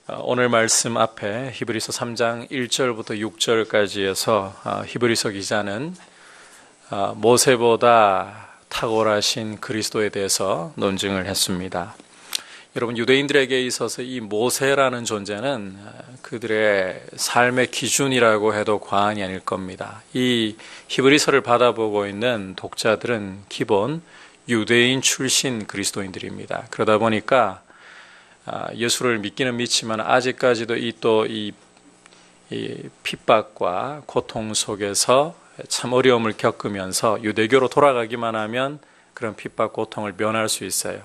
오늘 말씀 앞에 히브리서 3장 1절부터 6절까지에서 히브리서 기자는 모세보다 탁월하신 그리스도에 대해서 논증을 했습니다. 여러분, 유대인들에게 있어서 이 모세라는 존재는 그들의 삶의 기준이라고 해도 과언이 아닐 겁니다. 이 히브리서를 받아보고 있는 독자들은 기본 유대인 출신 그리스도인들입니다. 그러다 보니까 예수를 믿기는 믿지만 아직까지도 이 핍박과 고통 속에서 참 어려움을 겪으면서 유대교로 돌아가기만 하면 그런 핍박, 고통을 면할 수 있어요.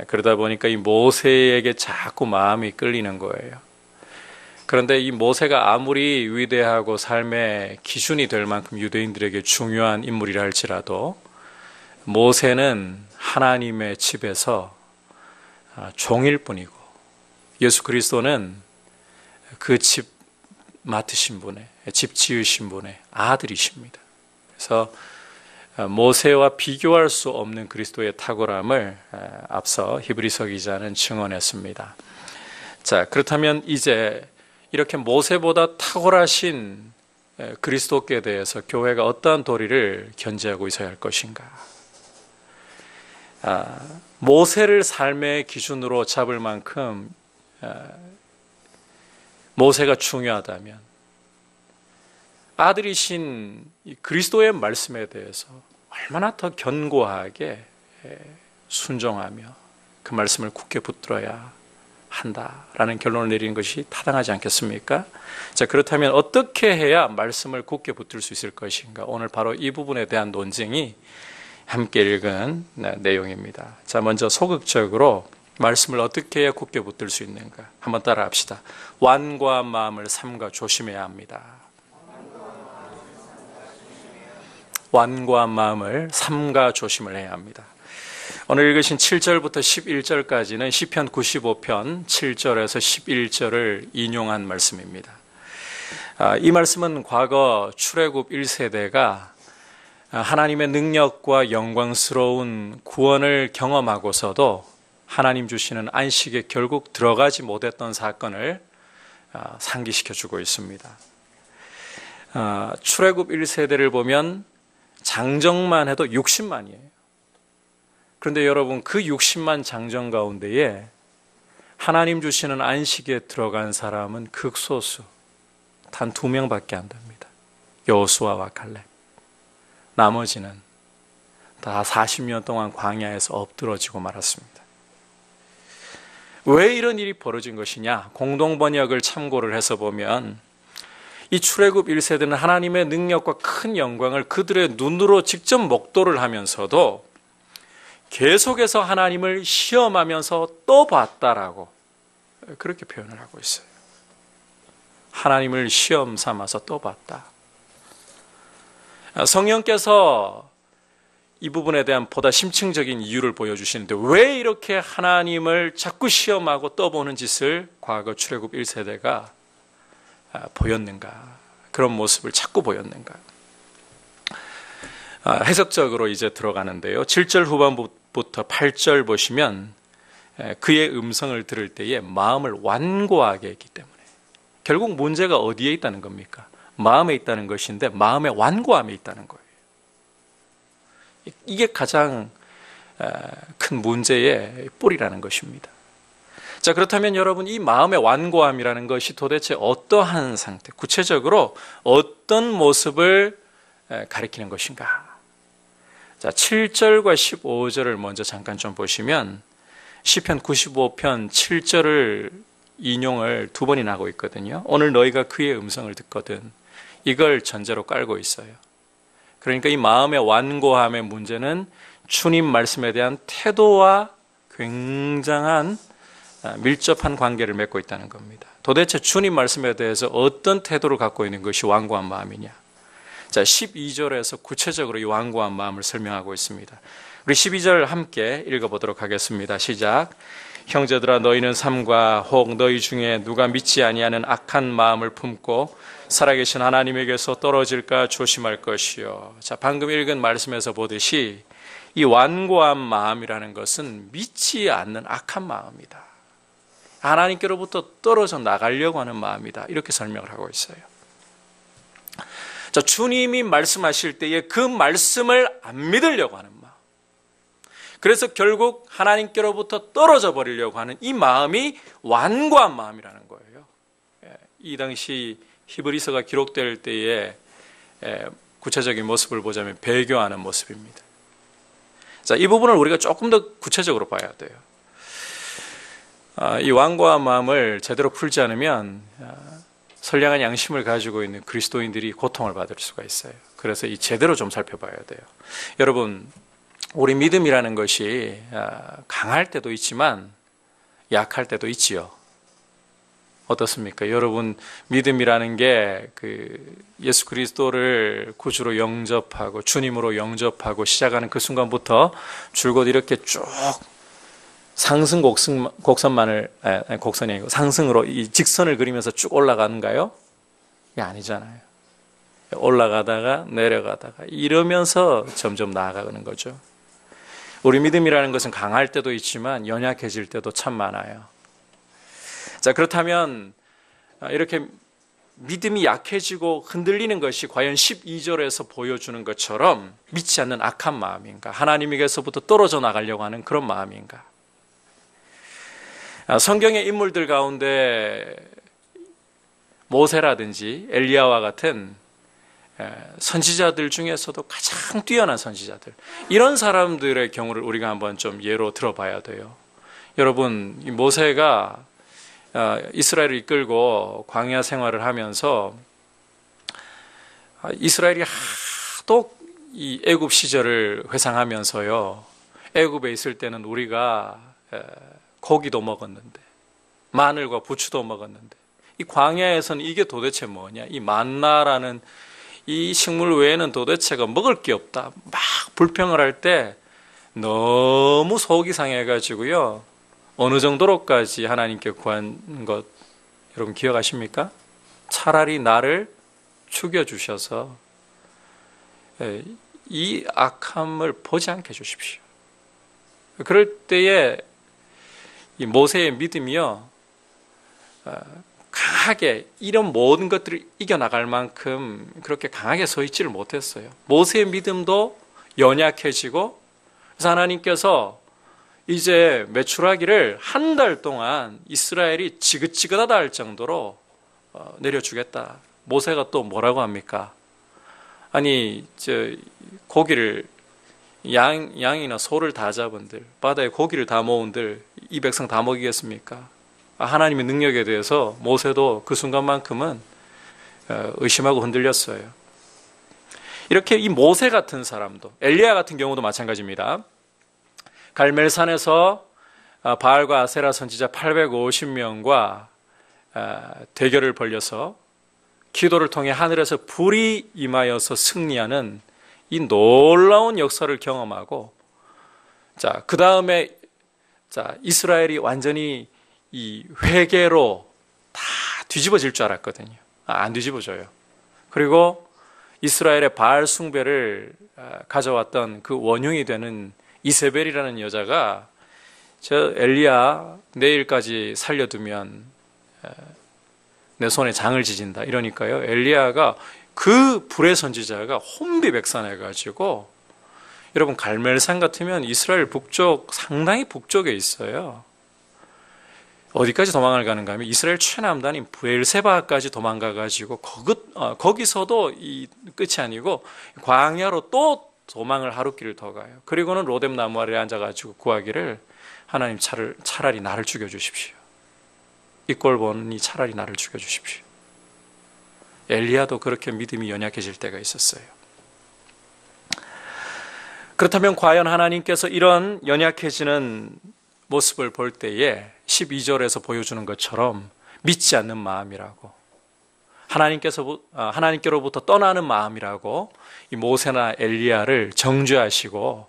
그러다 보니까 이 모세에게 자꾸 마음이 끌리는 거예요. 그런데 이 모세가 아무리 위대하고 삶의 기준이 될 만큼 유대인들에게 중요한 인물이라 할지라도 모세는 하나님의 집에서 종일 뿐이고 예수 그리스도는 그 집 맡으신 분의, 집 지으신 분의 아들이십니다. 그래서 모세와 비교할 수 없는 그리스도의 탁월함을 앞서 히브리서 기자는 증언했습니다. 자, 그렇다면 이제 이렇게 모세보다 탁월하신 그리스도께 대해서 교회가 어떠한 도리를 견지하고 있어야 할 것인가? 모세를 삶의 기준으로 잡을 만큼 모세가 중요하다면 아들이신 그리스도의 말씀에 대해서 얼마나 더 견고하게 순종하며 그 말씀을 굳게 붙들어야 한다라는 결론을 내리는 것이 타당하지 않겠습니까? 자, 그렇다면 어떻게 해야 말씀을 굳게 붙들 수 있을 것인가? 오늘 바로 이 부분에 대한 논쟁이 함께 읽은 내용입니다. 자, 먼저 소극적으로 말씀을 어떻게 해야 굳게 붙들 수 있는가? 한번 따라 합시다. 완고한 마음을 삼가 조심해야 합니다. 완고한 마음을 삼가 조심을 해야 합니다. 오늘 읽으신 7절부터 11절까지는 시편 95편 7절에서 11절을 인용한 말씀입니다. 이 말씀은 과거 출애굽 1세대가 하나님의 능력과 영광스러운 구원을 경험하고서도 하나님 주시는 안식에 결국 들어가지 못했던 사건을 상기시켜주고 있습니다. 출애굽 1세대를 보면 장정만 해도 60만이에요. 그런데 여러분, 그 60만 장정 가운데에 하나님 주시는 안식에 들어간 사람은 극소수, 단 2명밖에 안 됩니다. 여호수아와 갈렙. 나머지는 다 40년 동안 광야에서 엎드러지고 말았습니다. 왜 이런 일이 벌어진 것이냐? 공동번역을 참고를 해서 보면 이 출애굽 1세대는 하나님의 능력과 큰 영광을 그들의 눈으로 직접 목도를 하면서도 계속해서 하나님을 시험하면서 또 봤다라고 그렇게 표현을 하고 있어요. 하나님을 시험 삼아서 또 봤다. 성령께서 이 부분에 대한 보다 심층적인 이유를 보여주시는데 왜 이렇게 하나님을 자꾸 시험하고 떠보는 짓을 과거 출애굽 1세대가 보였는가? 그런 모습을 자꾸 보였는가? 해석적으로 이제 들어가는데요. 7절 후반부터 8절 보시면 그의 음성을 들을 때에 마음을 완고하게 했기 때문에 결국 문제가 어디에 있다는 겁니까? 마음에 있다는 것인데 마음의 완고함에 있다는 거예요. 이게 가장 큰 문제의 뿌리라는 것입니다. 자, 그렇다면 여러분, 이 마음의 완고함이라는 것이 도대체 어떠한 상태, 구체적으로 어떤 모습을 가리키는 것인가? 자, 7절과 15절을 먼저 잠깐 좀 보시면 시편 95편 7절을 인용을 2번이나 하고 있거든요. 오늘 너희가 그의 음성을 듣거든. 이걸 전제로 깔고 있어요. 그러니까 이 마음의 완고함의 문제는 주님 말씀에 대한 태도와 굉장한 밀접한 관계를 맺고 있다는 겁니다. 도대체 주님 말씀에 대해서 어떤 태도를 갖고 있는 것이 완고한 마음이냐? 자, 12절에서 구체적으로 이 완고한 마음을 설명하고 있습니다. 우리 12절 함께 읽어보도록 하겠습니다. 시작. 형제들아, 너희는 삼가 혹 너희 중에 누가 믿지 아니하는 악한 마음을 품고 살아계신 하나님에게서 떨어질까 조심할 것이요. 자, 방금 읽은 말씀에서 보듯이 이 완고한 마음이라는 것은 믿지 않는 악한 마음이다. 하나님께로부터 떨어져 나가려고 하는 마음이다. 이렇게 설명을 하고 있어요. 자, 주님이 말씀하실 때에 그 말씀을 안 믿으려고 하는 마음. 그래서 결국 하나님께로부터 떨어져 버리려고 하는 이 마음이 완고한 마음이라는 거예요. 이 당시 히브리서가 기록될 때에 구체적인 모습을 보자면 배교하는 모습입니다. 자, 이 부분을 우리가 조금 더 구체적으로 봐야 돼요. 이 완고한 마음을 제대로 풀지 않으면 선량한 양심을 가지고 있는 그리스도인들이 고통을 받을 수가 있어요. 그래서 이 제대로 좀 살펴봐야 돼요. 여러분, 우리 믿음이라는 것이 강할 때도 있지만 약할 때도 있지요. 어떻습니까? 여러분, 믿음이라는 게 예수 그리스도를 구주로 영접하고 주님으로 영접하고 시작하는 그 순간부터 줄곧 이렇게 쭉 곡선이 아니고 상승으로 이 직선을 그리면서 쭉 올라가는가요? 이게 아니잖아요. 올라가다가 내려가다가 이러면서 점점 나아가는 거죠. 우리 믿음이라는 것은 강할 때도 있지만 연약해질 때도 참 많아요. 자, 그렇다면 이렇게 믿음이 약해지고 흔들리는 것이 과연 12절에서 보여주는 것처럼 믿지 않는 악한 마음인가? 하나님에게서부터 떨어져 나가려고 하는 그런 마음인가? 성경의 인물들 가운데 모세라든지 엘리야와 같은 선지자들 중에서도 가장 뛰어난 선지자들, 이런 사람들의 경우를 우리가 한번 좀 예로 들어봐야 돼요. 여러분, 이 모세가 이스라엘을 이끌고 광야 생활을 하면서 이스라엘이 하도 이 애굽 시절을 회상하면서요, 애굽에 있을 때는 우리가 고기도 먹었는데 마늘과 부추도 먹었는데 이 광야에서는 이게 도대체 뭐냐, 이 만나라는 이 식물 외에는 도대체가 먹을 게 없다, 막 불평을 할 때 너무 속이 상해가지고요, 어느 정도로까지 하나님께 구한 것 여러분 기억하십니까? 차라리 나를 죽여주셔서 이 악함을 보지 않게 해주십시오. 그럴 때에 이 모세의 믿음이요, 강하게 이런 모든 것들을 이겨나갈 만큼 그렇게 강하게 서 있지를 못했어요. 모세의 믿음도 연약해지고, 그래서 하나님께서 이제 메추라기를 한 달 동안 이스라엘이 지긋지긋하다 할 정도로 내려주겠다. 모세가 또 뭐라고 합니까? 아니, 고기를 양이나 소를 다 잡은들, 바다에 고기를 다 모은들 이 백성 다 먹이겠습니까? 하나님의 능력에 대해서 모세도 그 순간만큼은 의심하고 흔들렸어요. 이렇게 이 모세 같은 사람도, 엘리야 같은 경우도 마찬가지입니다. 갈멜산에서 바알과 아세라 선지자 850명과 대결을 벌여서 기도를 통해 하늘에서 불이 임하여서 승리하는 이 놀라운 역사를 경험하고, 자, 그 다음에 이스라엘이 완전히 이 회개로 다 뒤집어질 줄 알았거든요. 안 뒤집어져요. 그리고 이스라엘의 바알 숭배를 가져왔던 그 원흉이 되는 이세벨이라는 여자가 저 엘리야 내일까지 살려두면 내 손에 장을 지진다 이러니까요, 엘리야가 그 불의 선지자가 혼비백산해가지고, 여러분 갈멜산 같으면 이스라엘 북쪽, 상당히 북쪽에 있어요. 어디까지 도망을 가는가 하면 이스라엘 최남단인 브엘세바까지 도망가가지고 거기서도 이 끝이 아니고 광야로 또 도망을 하루길을 더 가요. 그리고는 로뎀 나무 아래에 앉아가지고 구하기를, 하나님 차라리 나를 죽여주십시오. 이 꼴 보니 차라리 나를 죽여주십시오. 엘리야도 그렇게 믿음이 연약해질 때가 있었어요. 그렇다면 과연 하나님께서 이런 연약해지는 모습을 볼 때에 12절에서 보여주는 것처럼 믿지 않는 마음이라고, 하나님께로부터 떠나는 마음이라고 이 모세나 엘리야를 정죄하시고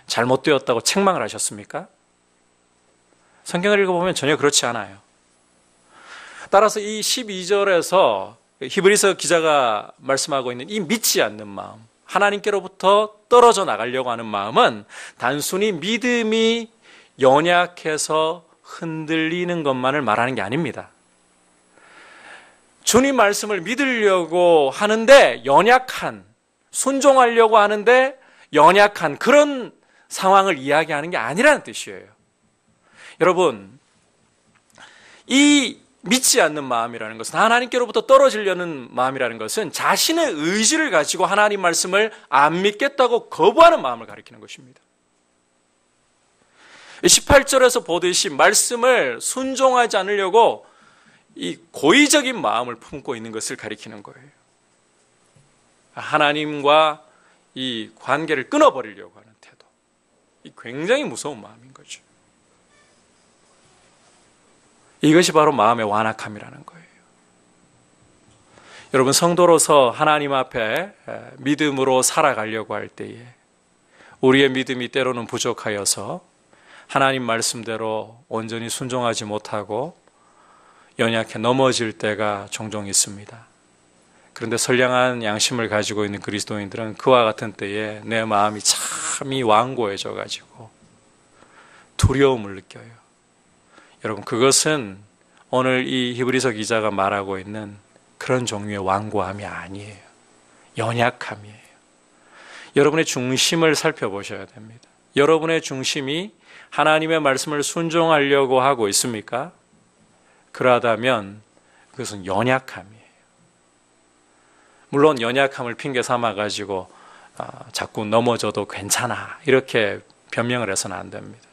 잘못되었다고 책망을 하셨습니까? 성경을 읽어보면 전혀 그렇지 않아요. 따라서 이 12절에서 히브리서 기자가 말씀하고 있는 이 믿지 않는 마음, 하나님께로부터 떨어져 나가려고 하는 마음은 단순히 믿음이 연약해서 흔들리는 것만을 말하는 게 아닙니다. 주님 말씀을 믿으려고 하는데 연약한, 순종하려고 하는데 연약한 그런 상황을 이야기하는 게 아니라는 뜻이에요. 여러분, 이 믿지 않는 마음이라는 것은, 하나님께로부터 떨어지려는 마음이라는 것은 자신의 의지를 가지고 하나님 말씀을 안 믿겠다고 거부하는 마음을 가리키는 것입니다. 18절에서 보듯이 말씀을 순종하지 않으려고 이 고의적인 마음을 품고 있는 것을 가리키는 거예요. 하나님과 이 관계를 끊어버리려고 하는 태도. 이 굉장히 무서운 마음인 거죠. 이것이 바로 마음의 완악함이라는 거예요. 여러분, 성도로서 하나님 앞에 믿음으로 살아가려고 할 때에 우리의 믿음이 때로는 부족하여서 하나님 말씀대로 온전히 순종하지 못하고 연약해 넘어질 때가 종종 있습니다. 그런데 선량한 양심을 가지고 있는 그리스도인들은 그와 같은 때에 내 마음이 참이 완고해져 가지고 두려움을 느껴요. 여러분, 그것은 오늘 이 히브리서 기자가 말하고 있는 그런 종류의 완고함이 아니에요. 연약함이에요. 여러분의 중심을 살펴보셔야 됩니다. 여러분의 중심이 하나님의 말씀을 순종하려고 하고 있습니까? 그러하다면 그것은 연약함이에요. 물론 연약함을 핑계 삼아가지고 자꾸 넘어져도 괜찮아 이렇게 변명을 해서는 안 됩니다.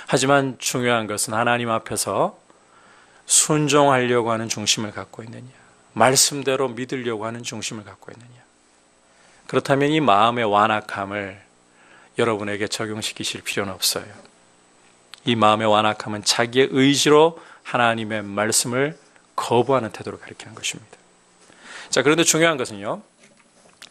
하지만 중요한 것은 하나님 앞에서 순종하려고 하는 중심을 갖고 있느냐, 말씀대로 믿으려고 하는 중심을 갖고 있느냐. 그렇다면 이 마음의 완악함을 여러분에게 적용시키실 필요는 없어요. 이 마음의 완악함은 자기의 의지로 하나님의 말씀을 거부하는 태도를 가리키는 것입니다. 자, 그런데 중요한 것은요,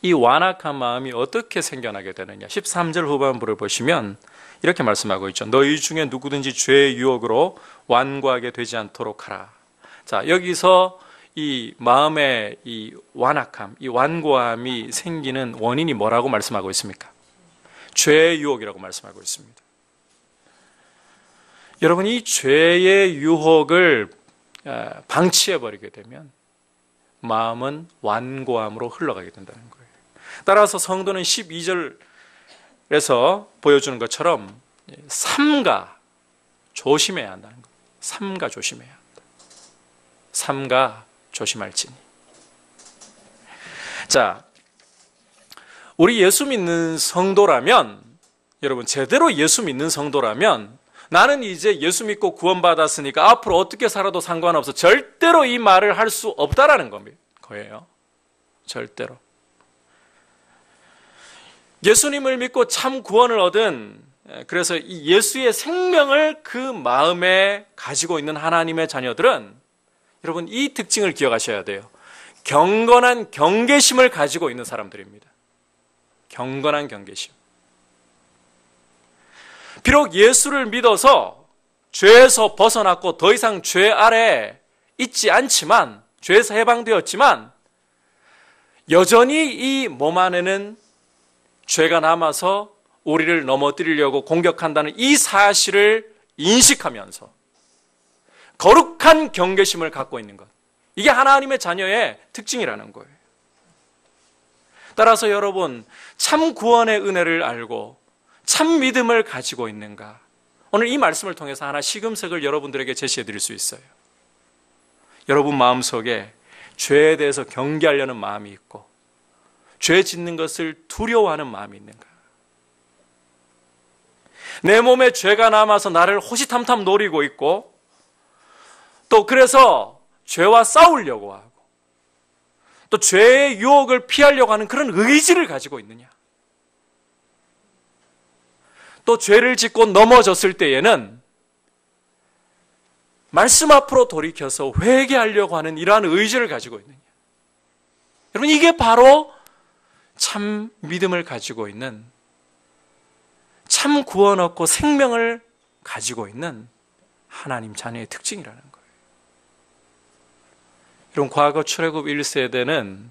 이 완악한 마음이 어떻게 생겨나게 되느냐. 13절 후반부를 보시면 이렇게 말씀하고 있죠. 너희 중에 누구든지 죄의 유혹으로 완고하게 되지 않도록 하라. 자, 여기서 이 마음의 이 완악함, 이 완고함이 생기는 원인이 뭐라고 말씀하고 있습니까? 죄의 유혹이라고 말씀하고 있습니다. 여러분, 이 죄의 유혹을 방치해버리게 되면 마음은 완고함으로 흘러가게 된다는 거예요. 따라서 성도는 12절에서 보여주는 것처럼 삼가 조심해야 한다는 거예요. 삼가 조심해야 한다. 삼가 조심할지니. 자, 우리 예수 믿는 성도라면, 여러분, 제대로 예수 믿는 성도라면 나는 이제 예수 믿고 구원받았으니까 앞으로 어떻게 살아도 상관없어. 절대로 이 말을 할 수 없다라는 거예요. 절대로. 예수님을 믿고 참 구원을 얻은, 그래서 이 예수의 생명을 그 마음에 가지고 있는 하나님의 자녀들은 여러분 이 특징을 기억하셔야 돼요. 경건한 경계심을 가지고 있는 사람들입니다. 경건한 경계심. 비록 예수를 믿어서 죄에서 벗어났고 더 이상 죄 아래 있지 않지만, 죄에서 해방되었지만 여전히 이 몸 안에는 죄가 남아서 우리를 넘어뜨리려고 공격한다는 이 사실을 인식하면서 거룩한 경계심을 갖고 있는 것, 이게 하나님의 자녀의 특징이라는 거예요. 따라서 여러분, 참 구원의 은혜를 알고 참 믿음을 가지고 있는가? 오늘 이 말씀을 통해서 하나 시금석을 여러분들에게 제시해 드릴 수 있어요. 여러분 마음속에 죄에 대해서 경계하려는 마음이 있고 죄 짓는 것을 두려워하는 마음이 있는가? 내 몸에 죄가 남아서 나를 호시탐탐 노리고 있고 또 그래서 죄와 싸우려고 하고 또 죄의 유혹을 피하려고 하는 그런 의지를 가지고 있느냐? 또 죄를 짓고 넘어졌을 때에는 말씀 앞으로 돌이켜서 회개하려고 하는 이러한 의지를 가지고 있느냐? 여러분, 이게 바로 참 믿음을 가지고 있는, 참 구원 얻고 생명을 가지고 있는 하나님 자녀의 특징이라는 거예요. 여러분, 과거 출애굽 1세대는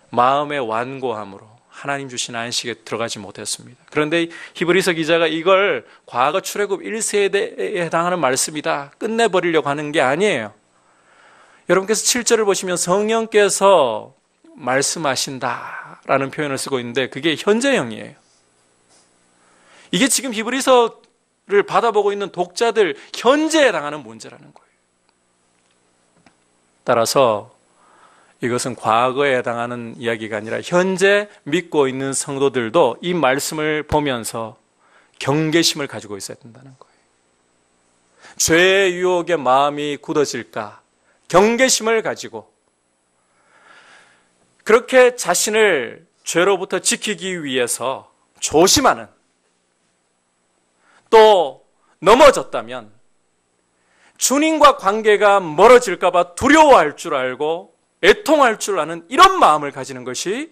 마음의 완고함으로 하나님 주신 안식에 들어가지 못했습니다. 그런데 히브리서 기자가 이걸 과거 출애굽 1세대에 해당하는 말씀이다 끝내버리려고 하는 게 아니에요. 여러분께서 7절을 보시면 성령께서 말씀하신다라는 표현을 쓰고 있는데 그게 현재형이에요. 이게 지금 히브리서를 받아보고 있는 독자들 현재에 해당하는 문제라는 거예요. 따라서 이것은 과거에 해당하는 이야기가 아니라 현재 믿고 있는 성도들도 이 말씀을 보면서 경계심을 가지고 있어야 된다는 거예요. 죄의 유혹에 마음이 굳어질까? 경계심을 가지고 그렇게 자신을 죄로부터 지키기 위해서 조심하는, 또 넘어졌다면 주님과 관계가 멀어질까 봐 두려워할 줄 알고 애통할 줄 아는 이런 마음을 가지는 것이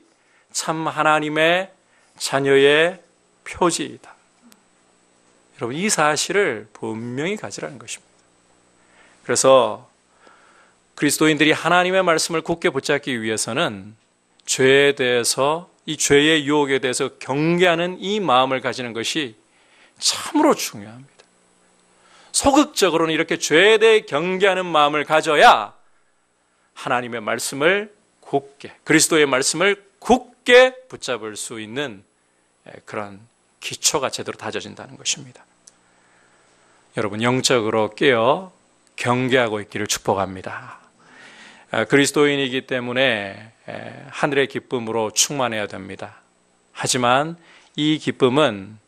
참 하나님의 자녀의 표지이다. 여러분, 이 사실을 분명히 가지라는 것입니다. 그래서 그리스도인들이 하나님의 말씀을 굳게 붙잡기 위해서는 죄에 대해서, 이 죄의 유혹에 대해서 경계하는 이 마음을 가지는 것이 참으로 중요합니다. 소극적으로는 이렇게 죄에 대해 경계하는 마음을 가져야 하나님의 말씀을 굳게, 그리스도의 말씀을 굳게 붙잡을 수 있는 그런 기초가 제대로 다져진다는 것입니다. 여러분, 영적으로 깨어 경계하고 있기를 축복합니다. 그리스도인이기 때문에 하늘의 기쁨으로 충만해야 됩니다. 하지만 이 기쁨은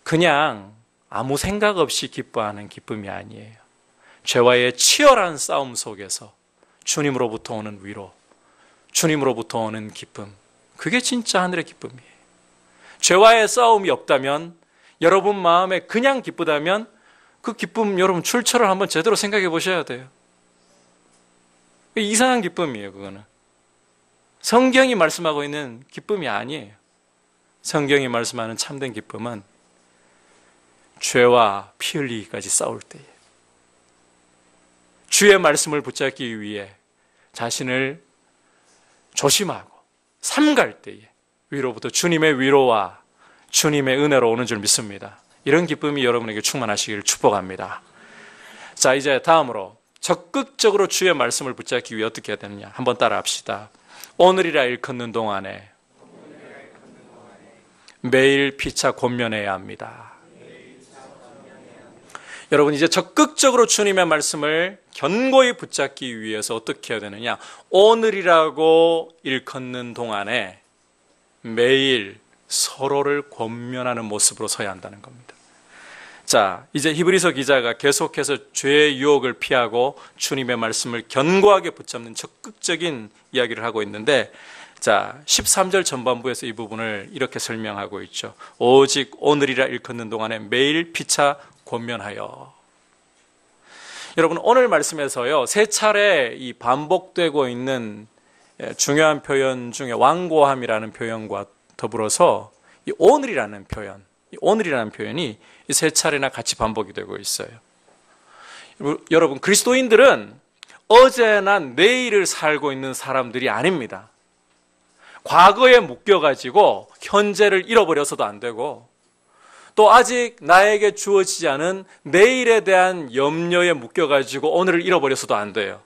그냥 아무 생각 없이 기뻐하는 기쁨이 아니에요. 죄와의 치열한 싸움 속에서 주님으로부터 오는 위로, 주님으로부터 오는 기쁨, 그게 진짜 하늘의 기쁨이에요. 죄와의 싸움이 없다면, 여러분 마음에 그냥 기쁘다면 그 기쁨 여러분 출처를 한번 제대로 생각해 보셔야 돼요. 이상한 기쁨이에요. 그거는 성경이 말씀하고 있는 기쁨이 아니에요. 성경이 말씀하는 참된 기쁨은 죄와 피 흘리기까지 싸울 때에, 주의 말씀을 붙잡기 위해 자신을 조심하고 삼갈 때에 위로부터 주님의 위로와 주님의 은혜로 오는 줄 믿습니다. 이런 기쁨이 여러분에게 충만하시기를 축복합니다. 자, 이제 다음으로 적극적으로 주의 말씀을 붙잡기 위해 어떻게 해야 되느냐, 한번 따라 합시다. 오늘이라 일컫는 동안에 매일 피차 권면해야 합니다. 여러분, 이제 적극적으로 주님의 말씀을 견고히 붙잡기 위해서 어떻게 해야 되느냐, 오늘이라고 일컫는 동안에 매일 서로를 권면하는 모습으로 서야 한다는 겁니다. 자, 이제 히브리서 기자가 계속해서 죄의 유혹을 피하고 주님의 말씀을 견고하게 붙잡는 적극적인 이야기를 하고 있는데, 자, 13절 전반부에서 이 부분을 이렇게 설명하고 있죠. 오직 오늘이라 일컫는 동안에 매일 피차 권면하여. 여러분, 오늘 말씀에서요, 세 차례 이 반복되고 있는 중요한 표현 중에 완고함이라는 표현과 더불어서 이 오늘이라는 표현, 이 오늘이라는 표현이 이 세 차례나 같이 반복이 되고 있어요. 여러분, 그리스도인들은 어제나 내일을 살고 있는 사람들이 아닙니다. 과거에 묶여가지고 현재를 잃어버려서도 안 되고, 또 아직 나에게 주어지지 않은 내일에 대한 염려에 묶여가지고 오늘을 잃어버려서도 안 돼요.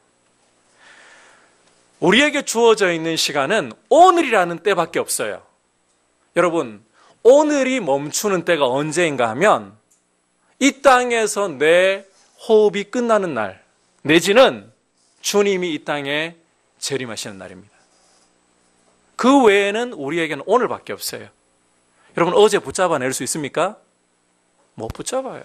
우리에게 주어져 있는 시간은 오늘이라는 때밖에 없어요. 여러분, 오늘이 멈추는 때가 언제인가 하면 이 땅에서 내 호흡이 끝나는 날, 내지는 주님이 이 땅에 재림하시는 날입니다. 그 외에는 우리에게는 오늘밖에 없어요. 여러분, 어제 붙잡아낼 수 있습니까? 못 붙잡아요.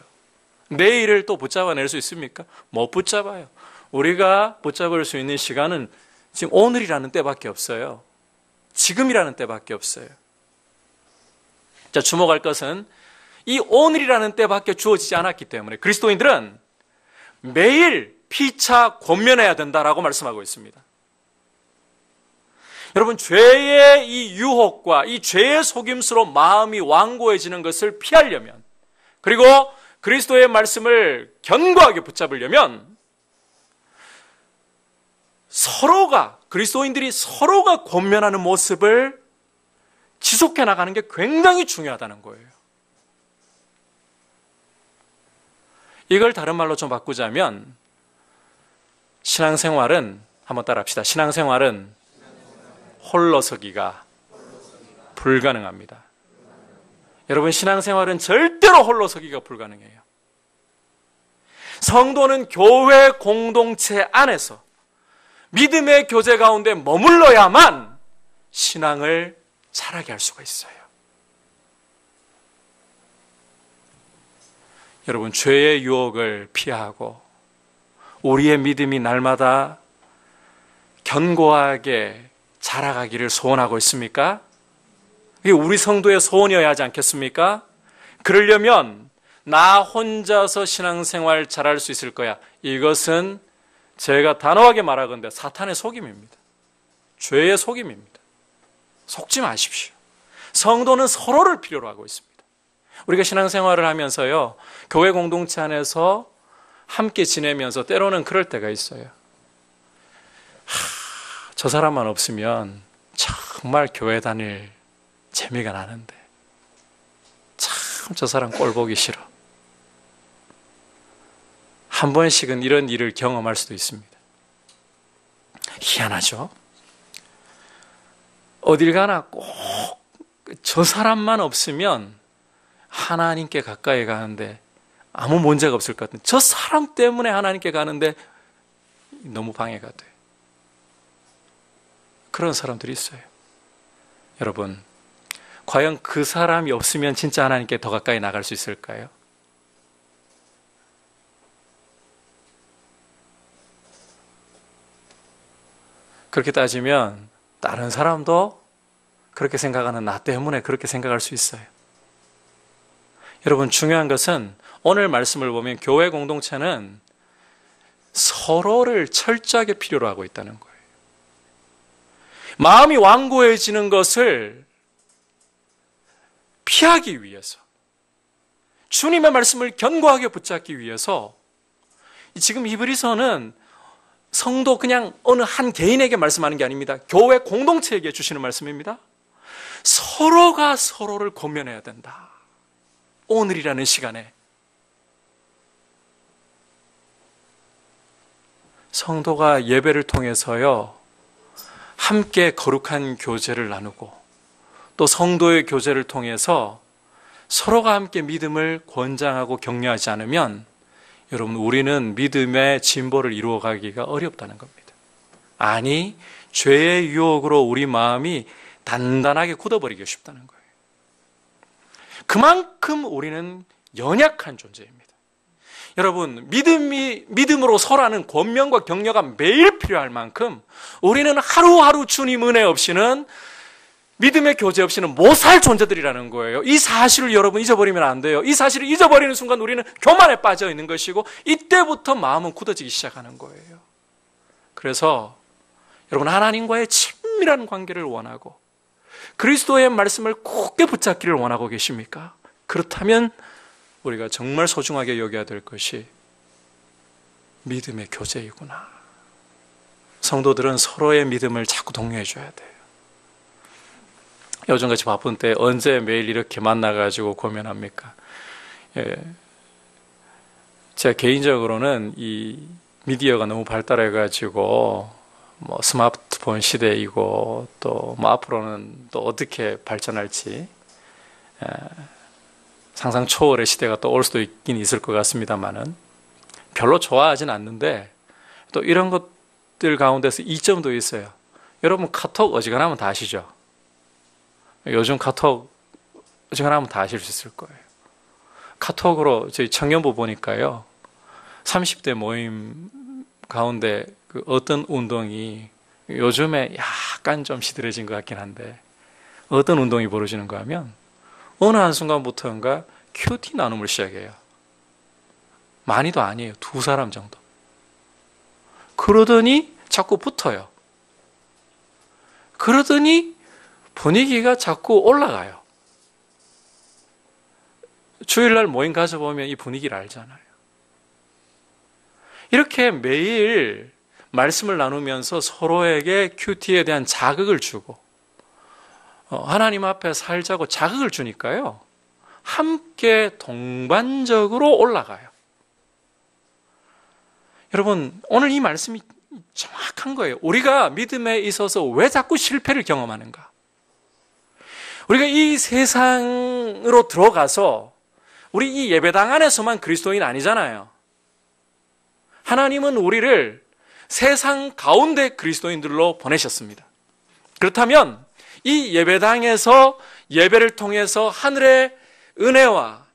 내일을 또 붙잡아낼 수 있습니까? 못 붙잡아요. 우리가 붙잡을 수 있는 시간은 지금 오늘이라는 때밖에 없어요. 지금이라는 때밖에 없어요. 자, 주목할 것은 이 오늘이라는 때밖에 주어지지 않았기 때문에 그리스도인들은 매일 피차 권면해야 된다라고 말씀하고 있습니다. 여러분, 죄의 이 유혹과 이 죄의 속임수로 마음이 완고해지는 것을 피하려면, 그리고 그리스도의 말씀을 견고하게 붙잡으려면 그리스도인들이 서로가 권면하는 모습을 지속해 나가는 게 굉장히 중요하다는 거예요. 이걸 다른 말로 좀 바꾸자면 신앙생활은, 한번 따라합시다. 신앙생활은 홀로서기가 불가능합니다. 여러분, 신앙생활은 절대로 홀로서기가 불가능해요. 성도는 교회 공동체 안에서 믿음의 교제 가운데 머물러야만 신앙을 자라게 할 수가 있어요. 여러분, 죄의 유혹을 피하고 우리의 믿음이 날마다 견고하게 자라가기를 소원하고 있습니까? 이게 우리 성도의 소원이어야 하지 않겠습니까? 그러려면 나 혼자서 신앙생활 잘할 수 있을 거야. 이것은 제가 단호하게 말하건대 사탄의 속임입니다. 죄의 속임입니다. 속지 마십시오. 성도는 서로를 필요로 하고 있습니다. 우리가 신앙생활을 하면서요, 교회 공동체 안에서 함께 지내면서 때로는 그럴 때가 있어요. 저 사람만 없으면 정말 교회 다닐 재미가 나는데 참 저 사람 꼴 보기 싫어. 한 번씩은 이런 일을 경험할 수도 있습니다. 희한하죠? 어딜 가나 꼭 저 사람만 없으면 하나님께 가까이 가는데 아무 문제가 없을 것 같은데 저 사람 때문에 하나님께 가는데 너무 방해가 돼. 그런 사람들이 있어요. 여러분, 과연 그 사람이 없으면 진짜 하나님께 더 가까이 나갈 수 있을까요? 그렇게 따지면 다른 사람도 그렇게 생각하는 나 때문에 그렇게 생각할 수 있어요. 여러분, 중요한 것은 오늘 말씀을 보면 교회 공동체는 서로를 철저하게 필요로 하고 있다는 거예요. 마음이 완고해지는 것을 피하기 위해서, 주님의 말씀을 견고하게 붙잡기 위해서 지금 히브리서는 성도 그냥 어느 한 개인에게 말씀하는 게 아닙니다. 교회 공동체에게 주시는 말씀입니다. 서로가 서로를 권면해야 된다. 오늘이라는 시간에 성도가 예배를 통해서요, 함께 거룩한 교제를 나누고 또 성도의 교제를 통해서 서로가 함께 믿음을 권장하고 격려하지 않으면 여러분, 우리는 믿음의 진보를 이루어가기가 어렵다는 겁니다. 아니, 죄의 유혹으로 우리 마음이 단단하게 굳어버리기 쉽다는 거예요. 그만큼 우리는 연약한 존재입니다. 여러분, 믿음으로 서라는 권면과 격려가 매일 필요할 만큼 우리는 하루하루 주님 은혜 없이는, 믿음의 교제 없이는 못 살 존재들이라는 거예요. 이 사실을 여러분 잊어버리면 안 돼요. 이 사실을 잊어버리는 순간 우리는 교만에 빠져 있는 것이고 이때부터 마음은 굳어지기 시작하는 거예요. 그래서 여러분, 하나님과의 친밀한 관계를 원하고 그리스도의 말씀을 굳게 붙잡기를 원하고 계십니까? 그렇다면 우리가 정말 소중하게 여겨야 될 것이 믿음의 교제이구나. 성도들은 서로의 믿음을 자꾸 독려해 줘야 돼요. 요즘같이 바쁜 때 언제 매일 이렇게 만나가지고 고민합니까? 제가 개인적으로는 이 미디어가 너무 발달해가지고 뭐 스마트폰 시대이고 또 뭐 앞으로는 또 어떻게 발전할지 상상 초월의 시대가 또 올 수도 있긴 있을 것 같습니다만은 별로 좋아하진 않는데 또 이런 것들 가운데서 이점도 있어요. 여러분, 카톡 어지간하면 다 아시죠? 요즘 카톡 어지간하면 다 아실 수 있을 거예요. 카톡으로 저희 청년부 보니까요, 30대 모임 가운데 그 어떤 운동이 요즘에 약간 좀 시들해진 것 같긴 한데 어떤 운동이 벌어지는가 하면 어느 한순간부터인가 큐티 나눔을 시작해요. 많이도 아니에요. 2사람 정도. 그러더니 자꾸 붙어요. 그러더니 분위기가 자꾸 올라가요. 주일날 모임 가져보면 이 분위기를 알잖아요. 이렇게 매일 말씀을 나누면서 서로에게 큐티에 대한 자극을 주고 하나님 앞에 살자고 자극을 주니까요, 함께 동반적으로 올라가요. 여러분, 오늘 이 말씀이 정확한 거예요. 우리가 믿음에 있어서 왜 자꾸 실패를 경험하는가? 우리가 이 세상으로 들어가서 우리 이 예배당 안에서만 그리스도인 아니잖아요. 하나님은 우리를 세상 가운데 그리스도인들로 보내셨습니다. 그렇다면 이 예배당에서 예배를 통해서 하늘의 은혜와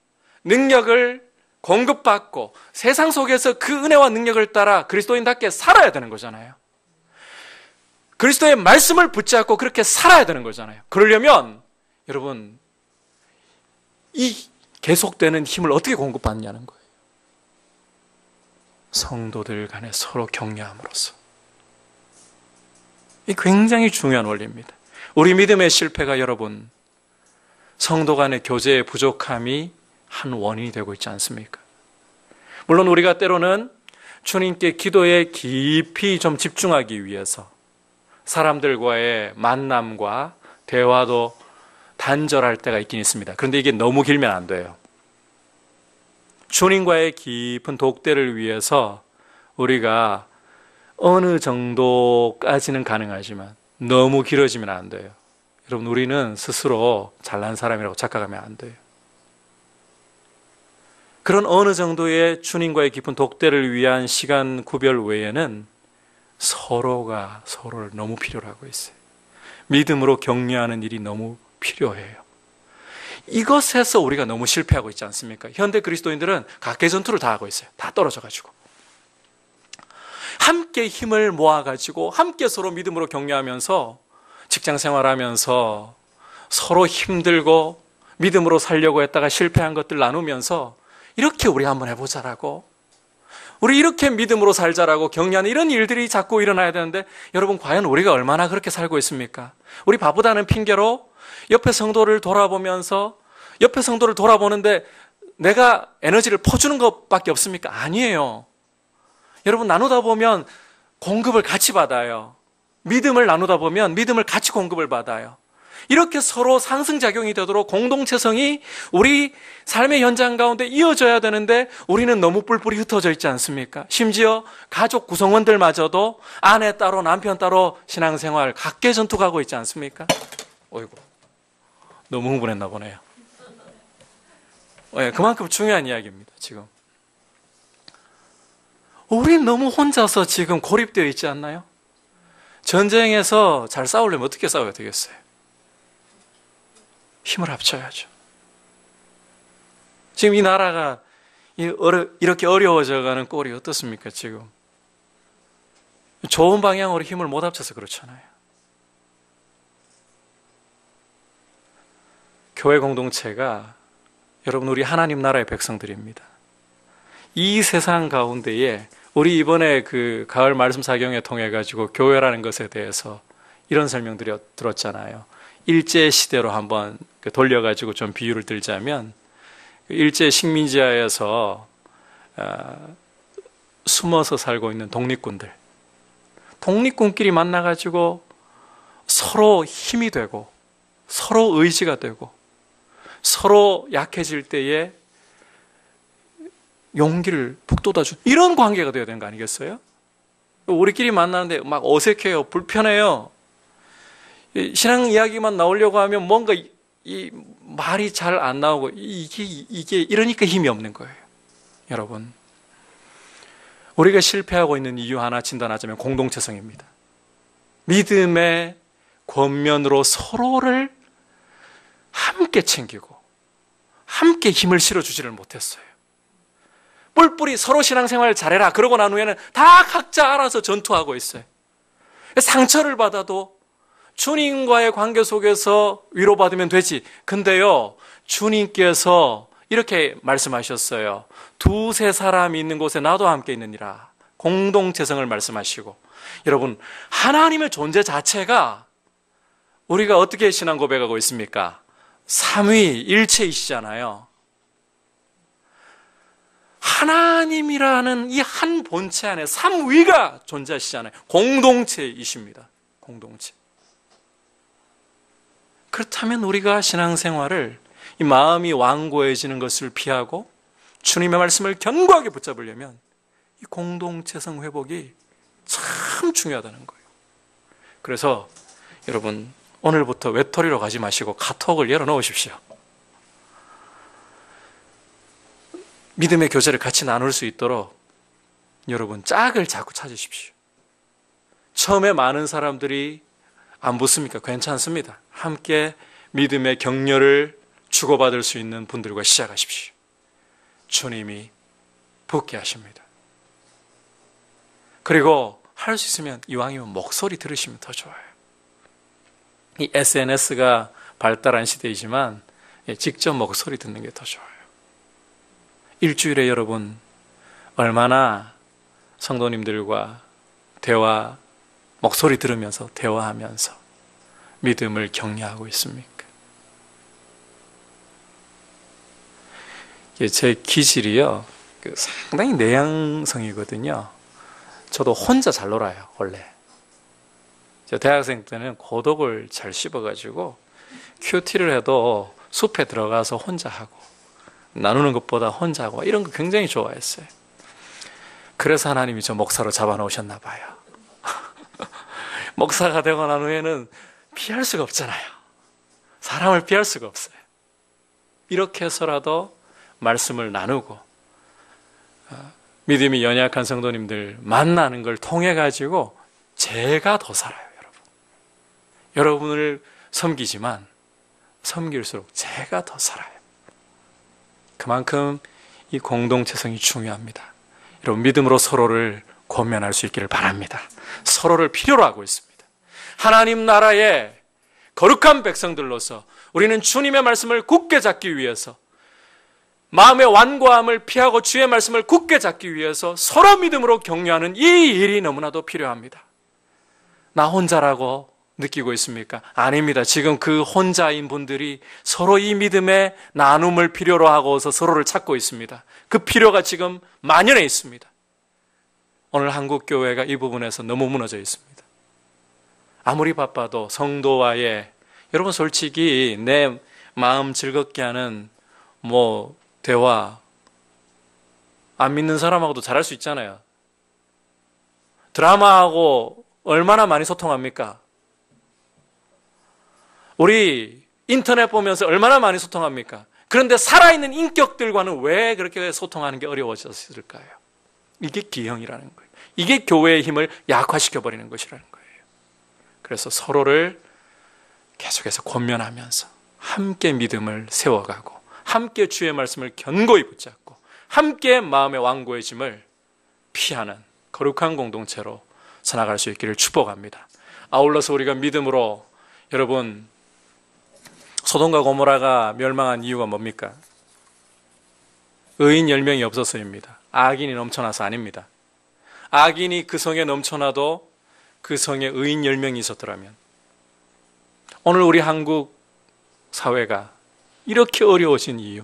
능력을 공급받고 세상 속에서 그 은혜와 능력을 따라 그리스도인답게 살아야 되는 거잖아요. 그리스도의 말씀을 붙잡고 그렇게 살아야 되는 거잖아요. 그러려면 여러분, 이 계속되는 힘을 어떻게 공급받느냐는 거예요. 성도들 간에 서로 격려함으로써. 이 굉장히 중요한 원리입니다. 우리 믿음의 실패가 여러분, 성도 간의 교제의 부족함이 한 원인이 되고 있지 않습니까? 물론 우리가 때로는 주님께 기도에 깊이 좀 집중하기 위해서 사람들과의 만남과 대화도 단절할 때가 있긴 있습니다. 그런데 이게 너무 길면 안 돼요. 주님과의 깊은 독대를 위해서 우리가 어느 정도까지는 가능하지만 너무 길어지면 안 돼요. 여러분, 우리는 스스로 잘난 사람이라고 착각하면 안 돼요. 그런 어느 정도의 주님과의 깊은 독대를 위한 시간 구별 외에는 서로가 서로를 너무 필요로 하고 있어요. 믿음으로 격려하는 일이 너무 필요해요. 이것에서 우리가 너무 실패하고 있지 않습니까? 현대 그리스도인들은 각계 전투를 다 하고 있어요. 다 떨어져가지고. 함께 힘을 모아가지고 함께 서로 믿음으로 격려하면서 직장 생활하면서 서로 힘들고 믿음으로 살려고 했다가 실패한 것들 나누면서 이렇게 우리 한번 해보자라고, 우리 이렇게 믿음으로 살자라고 격려하는 이런 일들이 자꾸 일어나야 되는데, 여러분 과연 우리가 얼마나 그렇게 살고 있습니까? 우리 바쁘다는 핑계로 옆에 성도를 돌아보면서, 옆에 성도를 돌아보는데 내가 에너지를 퍼주는 것밖에 없습니까? 아니에요. 여러분, 나누다 보면 공급을 같이 받아요. 믿음을 나누다 보면 믿음을 같이 공급을 받아요. 이렇게 서로 상승작용이 되도록 공동체성이 우리 삶의 현장 가운데 이어져야 되는데 우리는 너무 뿔뿔이 흩어져 있지 않습니까? 심지어 가족 구성원들마저도 아내 따로 남편 따로 신앙생활 각계 전투 가고 있지 않습니까? 어이구, 너무 흥분했나 보네요. 그만큼 중요한 이야기입니다. 지금 우린 너무 혼자서 지금 고립되어 있지 않나요? 전쟁에서 잘 싸우려면 어떻게 싸워야 되겠어요? 힘을 합쳐야죠. 지금 이 나라가 이렇게 어려워져가는 꼴이 어떻습니까, 지금? 좋은 방향으로 힘을 못 합쳐서 그렇잖아요. 교회 공동체가 여러분, 우리 하나님 나라의 백성들입니다. 이 세상 가운데에 우리 이번에 그 가을 말씀 사경에 통해 가지고 교회라는 것에 대해서 이런 설명 들었잖아요. 일제 시대로 한번 돌려가지고 좀 비유를 들자면, 일제 식민지하에서 숨어서 살고 있는 독립군끼리 만나가지고 서로 힘이 되고 서로 의지가 되고 서로 약해질 때에 용기를 북돋아주는 이런 관계가 되어야 되는 거 아니겠어요? 우리끼리 만나는데 막 어색해요, 불편해요. 신앙 이야기만 나오려고 하면 뭔가 이 말이 잘 안 나오고 이게 이러니까 힘이 없는 거예요. 여러분, 우리가 실패하고 있는 이유 하나 진단하자면 공동체성입니다. 믿음의 권면으로 서로를 함께 챙기고 함께 힘을 실어주지를 못했어요. 뿔뿔이 서로 신앙생활 잘해라 그러고 난 후에는 다 각자 알아서 전투하고 있어요. 상처를 받아도 주님과의 관계 속에서 위로받으면 되지. 근데요, 주님께서 이렇게 말씀하셨어요. 두세 사람이 있는 곳에 나도 함께 있느니라. 공동체성을 말씀하시고, 여러분, 하나님의 존재 자체가 우리가 어떻게 신앙 고백하고 있습니까? 삼위일체이시잖아요. 하나님이라는 이 한 본체 안에 삼위가 존재하시잖아요. 공동체이십니다. 공동체. 그렇다면 우리가 신앙생활을 이 마음이 완고해지는 것을 피하고 주님의 말씀을 견고하게 붙잡으려면 이 공동체성 회복이 참 중요하다는 거예요. 그래서 여러분, 오늘부터 외톨이로 가지 마시고 카톡을 열어놓으십시오. 믿음의 교제를 같이 나눌 수 있도록 여러분 짝을 자꾸 찾으십시오. 처음에 많은 사람들이 안 붙습니까? 괜찮습니다. 함께 믿음의 격려를 주고받을 수 있는 분들과 시작하십시오. 주님이 붙게 하십니다. 그리고 할 수 있으면 이왕이면 목소리 들으시면 더 좋아요. 이 SNS가 발달한 시대이지만 직접 목소리 듣는 게 더 좋아요. 일주일에 여러분 얼마나 성도님들과 목소리 들으면서 대화하면서 믿음을 격려하고 있습니까? 제 기질이요, 상당히 내향성이거든요. 저도 혼자 잘 놀아요, 원래. 저 대학생 때는 고독을 잘 씹어가지고 큐티를 해도 숲에 들어가서 혼자 하고 나누는 것보다 혼자 하고 이런 거 굉장히 좋아했어요. 그래서 하나님이 저 목사로 잡아놓으셨나 봐요. 목사가 되고 난 후에는 피할 수가 없잖아요. 사람을 피할 수가 없어요. 이렇게 해서라도 말씀을 나누고 믿음이 연약한 성도님들 만나는 걸 통해 가지고 제가 더 살아요, 여러분. 여러분을 섬기지만 섬길수록 제가 더 살아요. 그만큼 이 공동체성이 중요합니다. 여러분, 믿음으로 서로를 권면할 수 있기를 바랍니다. 서로를 필요로 하고 있습니다. 하나님 나라의 거룩한 백성들로서 우리는 주님의 말씀을 굳게 잡기 위해서, 마음의 완고함을 피하고 주의 말씀을 굳게 잡기 위해서 서로 믿음으로 격려하는 이 일이 너무나도 필요합니다. 나 혼자라고 느끼고 있습니까? 아닙니다. 지금 그 혼자인 분들이 서로 이 믿음의 나눔을 필요로 하고서 서로를 찾고 있습니다. 그 필요가 지금 만연해 있습니다. 오늘 한국교회가 이 부분에서 너무 무너져 있습니다. 아무리 바빠도 성도와의, 여러분 솔직히 내 마음 즐겁게 하는 대화, 안 믿는 사람하고도 잘할 수 있잖아요. 드라마하고 얼마나 많이 소통합니까? 우리 인터넷 보면서 얼마나 많이 소통합니까? 그런데 살아있는 인격들과는 왜 그렇게 소통하는 게 어려워졌을까요? 이게 기형이라는 거예요. 이게 교회의 힘을 약화시켜버리는 것이라는 거예요. 그래서 서로를 계속해서 권면하면서 함께 믿음을 세워가고 함께 주의 말씀을 견고히 붙잡고 함께 마음의 완고해짐을 피하는 거룩한 공동체로 살아갈 수 있기를 축복합니다. 아울러서 우리가 믿음으로, 여러분, 소돔과 고모라가 멸망한 이유가 뭡니까? 의인 10명이 없어서입니다. 악인이 넘쳐나서 아닙니다. 악인이 그 성에 넘쳐나도 그 성에 의인 10명이 있었더라면 오늘 우리 한국 사회가 이렇게 어려워진 이유,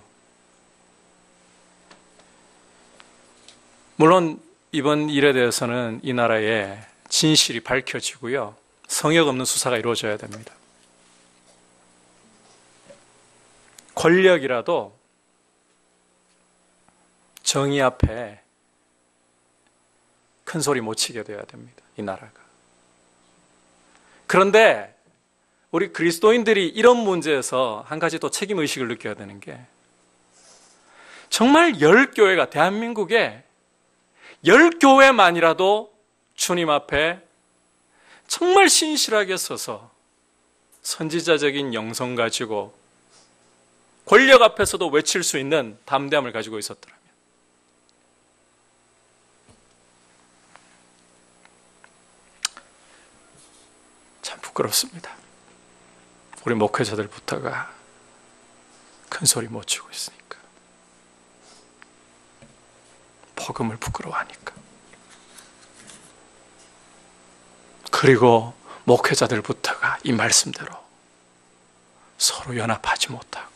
물론 이번 일에 대해서는 이 나라에 진실이 밝혀지고요, 성역 없는 수사가 이루어져야 됩니다. 권력이라도 정의 앞에 큰 소리 못 치게 돼야 됩니다, 이 나라가. 그런데 우리 그리스도인들이 이런 문제에서 한 가지 또 책임의식을 느껴야 되는 게, 정말 10교회가, 대한민국에 10교회만이라도 주님 앞에 정말 신실하게 서서 선지자적인 영성 가지고 권력 앞에서도 외칠 수 있는 담대함을 가지고 있었더라면, 참 부끄럽습니다. 우리 목회자들부터가 큰 소리 못 치고 있으니까, 복음을 부끄러워하니까. 그리고 목회자들부터가 이 말씀대로 서로 연합하지 못하고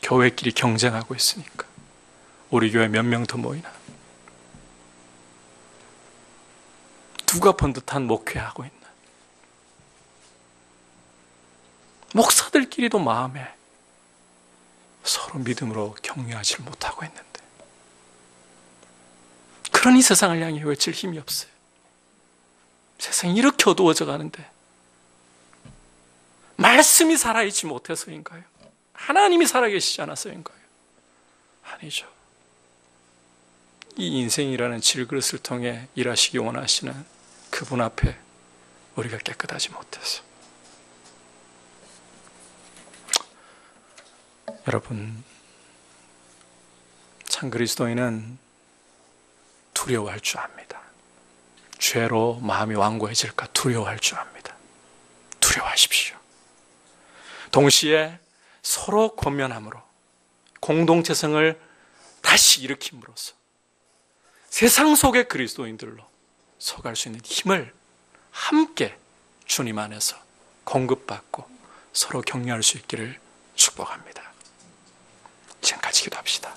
교회끼리 경쟁하고 있으니까 우리 교회 몇 명 더 모이나, 누가 번듯한 목회하고 있나, 목사들끼리도 마음에 서로 믿음으로 격려하지 못하고 있는데, 그러니 세상을 향해 외칠 힘이 없어요. 세상이 이렇게 어두워져 가는데 말씀이 살아있지 못해서인가요? 하나님이 살아계시지 않아서인가요? 아니죠. 이 인생이라는 질그릇을 통해 일하시기 원하시는 그분 앞에 우리가 깨끗하지 못해서. 여러분, 참 그리스도인은 두려워할 줄 압니다. 죄로 마음이 완고해질까 두려워할 줄 압니다. 두려워하십시오. 동시에 서로 권면함으로 공동체성을 다시 일으킴으로써 세상 속의 그리스도인들로 서갈 수 있는 힘을 함께 주님 안에서 공급받고 서로 격려할 수 있기를 축복합니다. 지금까지 기도합시다.